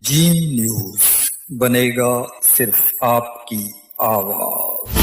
जी news बनेगा सिर्फ आपकी आवाज।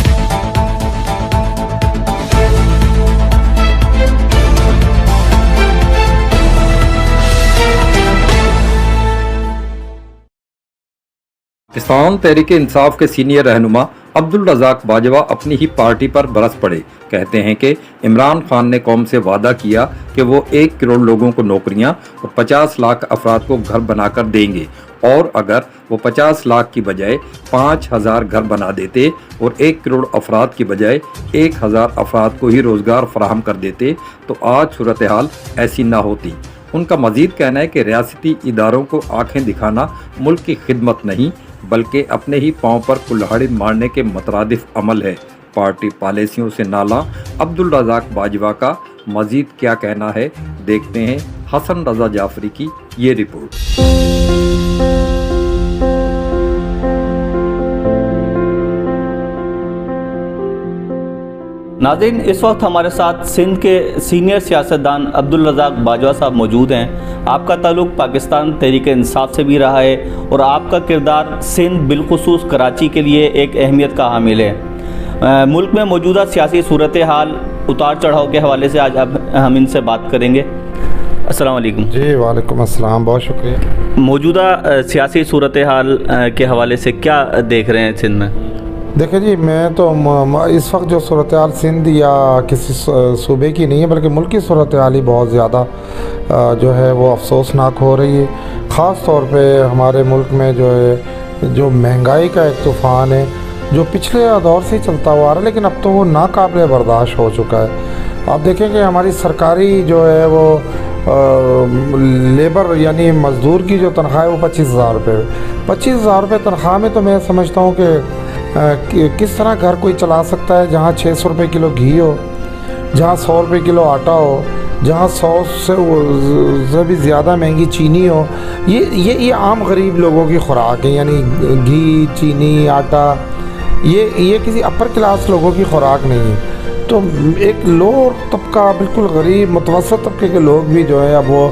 किसान तहरीक इंसाफ के सीनियर रहनुमा अब्दुल रज़ाक बाजवा अपनी ही पार्टी पर बरस पड़े। कहते हैं कि इमरान खान ने कौम से वादा किया कि वो 1 करोड़ लोगों को नौकरियां और 50 लाख अफराद को घर बनाकर देंगे, और अगर वो 50 लाख की बजाय 5,000 घर बना देते और 1 करोड़ अफराद की बजाय 1,000 अफराद को ही रोज़गार फराहम कर देते तो आज सूरत हाल ऐसी ना होती। उनका मजीद कहना है कि रियासती इदारों को आंखें दिखाना मुल्क की खिदमत नहीं बल्कि अपने ही पांव पर कुल्हाड़ी मारने के मुतरादिफ अमल है। पार्टी पॉलिसियों से नाला अब्दुल रज़ाक बाजवा का मजीद क्या कहना है, देखते हैं हसन रजा जाफरी की ये रिपोर्ट। नाज़रीन, इस वक्त हमारे साथ सिंध के सीनियर सियासतदान अब्दुल रज़ाक बाजवा साहब मौजूद हैं। आपका ताल्लुक़ पाकिस्तान तहरीक इंसाफ से भी रहा है और आपका किरदार सिंध बिलखुसूस कराची के लिए एक अहमियत का हामिल है। मुल्क में मौजूदा सियासी सूरत हाल उतार चढ़ाव के हवाले से आज अब हम इनसे बात करेंगे। अस्सलाम वालेकुम। जी वालेकुम अस्सलाम, बहुत शुक्रिया। मौजूदा सियासी सूरत हाल के हवाले से क्या देख रहे हैं सिंध में? देखिए जी, मैं तो इस वक्त जो सूरत हाल सिंध या किसी सूबे की नहीं है बल्कि मुल्क की सूरत हाल ही बहुत ज़्यादा जो है वो अफसोसनाक हो रही है। ख़ास तौर पे हमारे मुल्क में जो है जो महंगाई का एक तूफ़ान है जो पिछले दौर से ही चलता हुआ आ रहा है, लेकिन अब तो वो नाकाबिले बर्दाश्त हो चुका है। आप देखें कि हमारी सरकारी जो है वो लेबर यानी मज़दूर की जो तनख्वाह है वो 25,000 रुपये 25,000 रुपये तनख्वाह में तो मैं समझता हूँ कि किस तरह घर कोई चला सकता है जहाँ 600 रुपये किलो घी हो, जहाँ 100 रुपये किलो आटा हो, जहाँ 100 से भी ज़्यादा महंगी चीनी हो। ये आम गरीब लोगों की खुराक है, यानी घी, चीनी, आटा, ये किसी अपर क्लास लोगों की खुराक नहीं है। तो एक लोअर तबका, बिल्कुल गरीब मुतवसत तबके के लोग भी जो है अब वो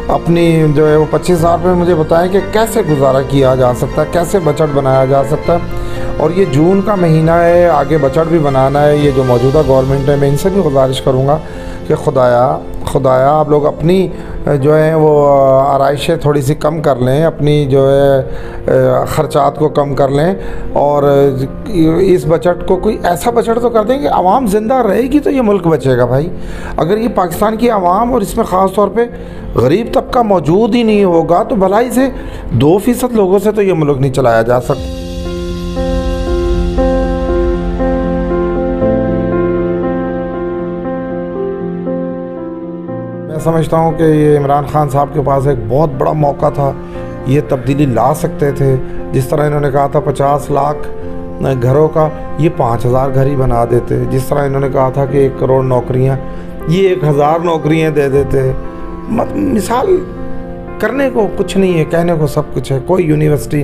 अपनी जो है वो 25,000 रुपये मुझे बताएं कि कैसे गुजारा किया जा सकता है, कैसे बजट बनाया जा सकता है। और ये जून का महीना है, आगे बजट भी बनाना है। ये जो मौजूदा गवर्नमेंट है, मैं इनसे भी गुजारिश करूँगा कि खुदाया आप लोग अपनी जो है वो आराइशें थोड़ी सी कम कर लें, अपनी जो है ख़र्चात को कम कर लें, और इस बजट को कोई ऐसा बजट तो कर दें कि आवाम ज़िंदा रहेगी तो ये मुल्क बचेगा भाई। अगर ये पाकिस्तान की आवाम और इसमें ख़ास तौर पे गरीब तबका मौजूद ही नहीं होगा तो भलाई से 2% लोगों से तो ये मुल्क नहीं चलाया जा सकता। मैं समझता हूँ कि ये इमरान खान साहब के पास एक बहुत बड़ा मौका था, ये तब्दीली ला सकते थे। जिस तरह इन्होंने कहा था 50 लाख घरों का, ये 5,000 घर ही बना देते। जिस तरह इन्होंने कहा था कि 1 करोड़ नौकरियाँ, ये 1,000 नौकरियाँ दे देते। मिसाल करने को कुछ नहीं है, कहने को सब कुछ है। कोई यूनिवर्सिटी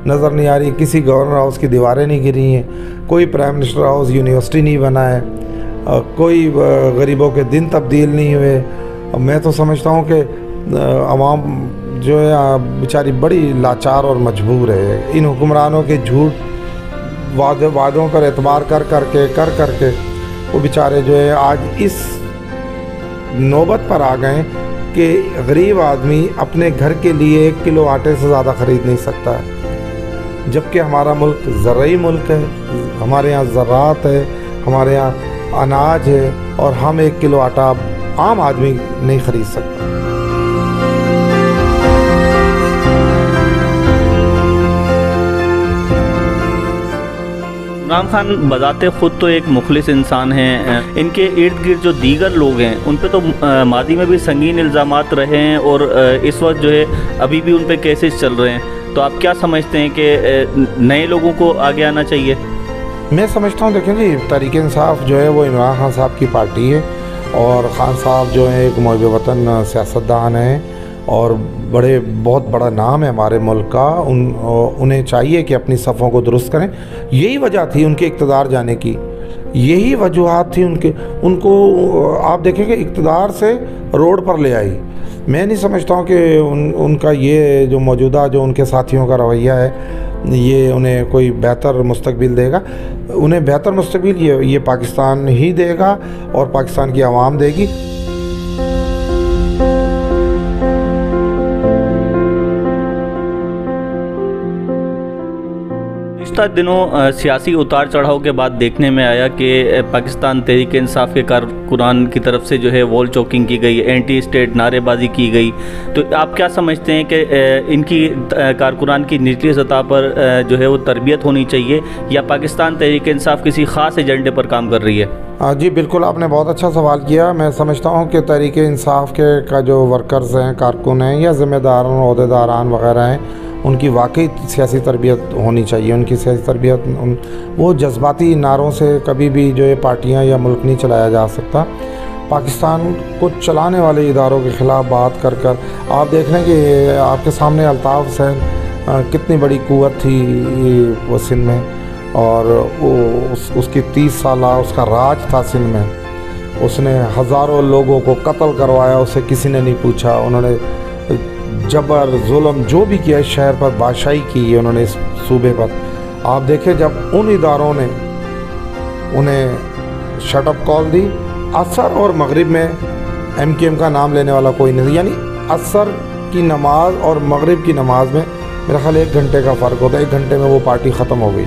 नज़र नहीं आ रही, किसी गवर्नर हाउस की दीवारें नहीं गिरी हैं, कोई प्राइम मिनिस्टर हाउस यूनिवर्सिटी नहीं बना है, कोई गरीबों के दिन तब्दील नहीं हुए। मैं तो समझता हूँ कि आवाम जो है बेचारी बड़ी लाचार और मजबूर है। इन हुक्मरानों के झूठ वादों पर एतबार कर करके वो बेचारे जो है आज इस नौबत पर आ गए कि गरीब आदमी अपने घर के लिए 1 किलो आटे से ज़्यादा ख़रीद नहीं सकता है। जबकि हमारा मुल्क ज़रई मुल्क है, हमारे यहाँ ज़राअत है, हमारे यहाँ अनाज है, और हम 1 किलो आटा आम आदमी नहीं ख़रीद सकता। इमरान खान बजाते ख़ुद तो एक मुखलिस इंसान हैं। इनके इर्द गिर्द जो दीगर लोग हैं उन पे तो मादी में भी संगीन इल्ज़ामात रहे हैं और इस वक्त जो है अभी भी उन पे केसेस चल रहे हैं। तो आप क्या समझते हैं कि नए लोगों को आगे आना चाहिए? मैं समझता हूँ, देखें जी, तहरीक इंसाफ जो है वो इमरान खान साहब की पार्टी है, और ख़ान साहब जो है एक मुहिब वतन सियासतदान हैं और बहुत बड़ा नाम है हमारे मुल्क का। उन्हें चाहिए कि अपनी सफ़ों को दुरुस्त करें। यही वजह थी उनके इक़्तिदार जाने की, यही वजूहात थी उनको आप देखेंगे इक़्तिदार से रोड पर ले आई। मैं नहीं समझता हूँ कि उनका ये जो मौजूदा जो उनके साथियों का रवैया है ये उन्हें कोई बेहतर मुस्तकबिल देगा। उन्हें बेहतर मुस्तकबिल ये पाकिस्तान ही देगा और पाकिस्तान की आवाम देगी। पिछले दिनों सियासी उतार चढ़ाव के बाद देखने में आया कि पाकिस्तान तहरीक इंसाफ के कारकुनान की तरफ से जो है वॉल चौकिंग की गई, एंटी स्टेट नारेबाजी की गई। तो आप क्या समझते हैं कि इनकी कारकुनान की निचली सतह पर जो है वो तरबियत होनी चाहिए या पाकिस्तान तहरीक इंसाफ किसी ख़ास एजेंडे पर काम कर रही है? जी बिल्कुल, आपने बहुत अच्छा सवाल किया। मैं समझता हूँ कि तहरीक इंसाफ के का जो वर्कर्स हैं, कारकुन हैं या ज़िम्मेदारान, ओहदेदारान वग़ैरह हैं, उनकी वाकई सियासी तरबियत होनी चाहिए। उनकी सियासी तरबियत वो जज्बाती नारों से कभी भी जो ये पार्टियाँ या मुल्क नहीं चलाया जा सकता। पाकिस्तान को चलाने वाले इदारों के ख़िलाफ़ बात कर कर आप देख रहे हैं कि आपके सामने अल्ताफ़ हुसैन कितनी बड़ी क़ुव्वत थी वो सिंध में, और वो उसकी 30 साल उसका राज था सिंध में। उसने हज़ारों लोगों को कत्ल करवाया, उससे किसी ने नहीं पूछा। उन्होंने जबर जुल्म जो भी किया इस शहर पर, बादशाही की है उन्होंने इस सूबे पर। आप देखें जब उन इदारों ने उन्हें शटअप कॉल दी, असर और मगरिब में MKM का नाम लेने वाला कोई नहीं, यानी असर की नमाज और मगरिब की नमाज में मेरा ख्याल 1 घंटे का फ़र्क होता है। 1 घंटे में वो पार्टी ख़त्म हो गई।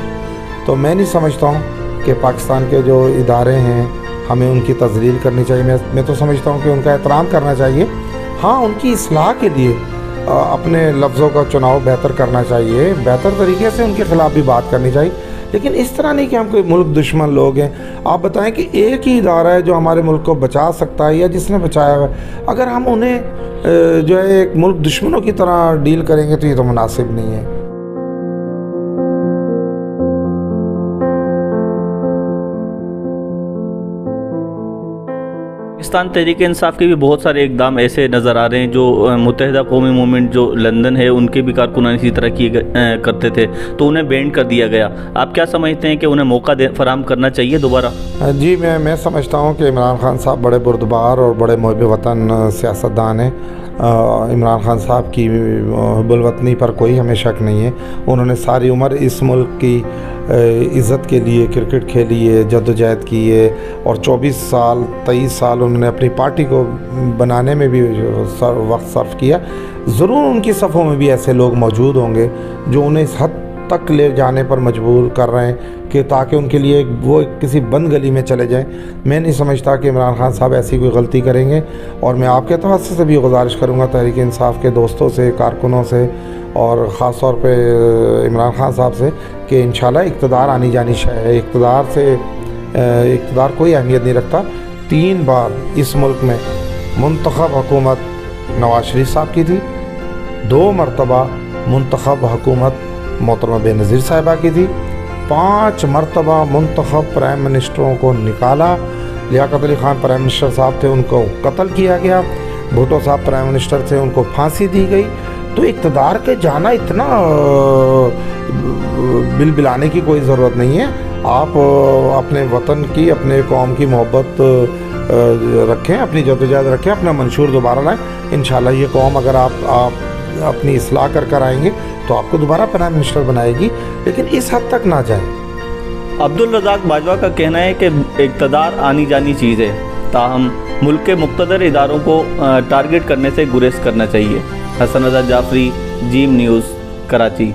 तो मैं नहीं समझता हूँ कि पाकिस्तान के जो इदारे हैं हमें उनकी तज़लील करनी चाहिए। मैं तो समझता हूँ कि उनका एहतराम करना चाहिए। हाँ, उनकी इस्लाह के लिए अपने लफ्ज़ों का चुनाव बेहतर करना चाहिए, बेहतर तरीके से उनके ख़िलाफ़ भी बात करनी चाहिए, लेकिन इस तरह नहीं कि हम कोई मुल्क दुश्मन लोग हैं। आप बताएं कि एक ही इदारा है जो हमारे मुल्क को बचा सकता है या जिसने बचाया हुआ है, अगर हम उन्हें जो है एक मुल्क दुश्मनों की तरह डील करेंगे तो ये तो मुनासिब नहीं है। पाकिस्तान तहरीक इंसाफ के भी बहुत सारे इकदाम ऐसे नज़र आ रहे हैं जो मुत्तहिदा कौमी मूवमेंट जो लंदन है उनके भी कारकुनान इसी तरह किए करते थे, तो उन्हें बैंड कर दिया गया। आप क्या समझते हैं कि उन्हें मौका फराहम करना चाहिए दोबारा? जी मैं समझता हूँ कि इमरान खान साहब बड़े बुरदबार और बड़े मुहिब वतन सियासतदान हैं। इमरान खान साहब की हुब्बुल-वतनी पर कोई हमें शक नहीं है। उन्होंने सारी उम्र इस मुल्क की इज़्ज़त के लिए क्रिकेट खेली है, जद्दोजहद की है, और 23 साल उन्होंने अपनी पार्टी को बनाने में भी वक्त सर्फ किया। ज़रूर उनकी सफ़ों में भी ऐसे लोग मौजूद होंगे जो उन्हें इस हद तक ले जाने पर मजबूर कर रहे हैं कि ताकि उनके लिए वो किसी बंद गली में चले जाएं। मैं नहीं समझता कि इमरान खान साहब ऐसी कोई गलती करेंगे, और मैं आपके तवज्जो से भी गुजारिश करूँगा तहरीक इंसाफ के दोस्तों से, कारकुनों से, और ख़ास तौर पे इमरान खान साहब से कि इंशाल्लाह इक़्तिदार आनी जानी है। इक़्तिदार कोई अहमियत नहीं रखता। 3 बार इस मुल्क में मुंतखब हुकूमत नवाज शरीफ साहब की थी, 2 मरतबा मुंतखब हुकूमत मोहतरमा बेनज़ीर साहिबा की थी, 5 मरतबा मुंतखब प्राइम मिनिस्टरों को निकाला। लियाकत अली ख़ान प्राइम मिनिस्टर साहब थे, उनको कत्ल किया गया। भुट्टो साहब प्राइम मिनिस्टर थे, उनको फांसी दी गई। तो इक़्तिदार के जाना इतना बिलबिलाने की कोई ज़रूरत नहीं है। आप अपने वतन की, अपने कौम की मोहब्बत रखें, अपनी जद्दोजहद रखें, अपना मंशूर दोबारा लाएं। इंशाल्लाह ये कौम अगर आप अपनी इस्लाह कर आएंगे तो आपको दोबारा प्राइम मिनिस्टर बनाएगी, लेकिन इस हद तक ना जाए। अब्दुल रज़ाक बाजवा का कहना है कि इक़्तिदार आनी जानी चीज़ है, ताहम मुल्क के मुक़्तदर इदारों को टारगेट करने से गुरेज करना चाहिए। हसन रज़ा जाफ़री, जीम न्यूज़, कराची।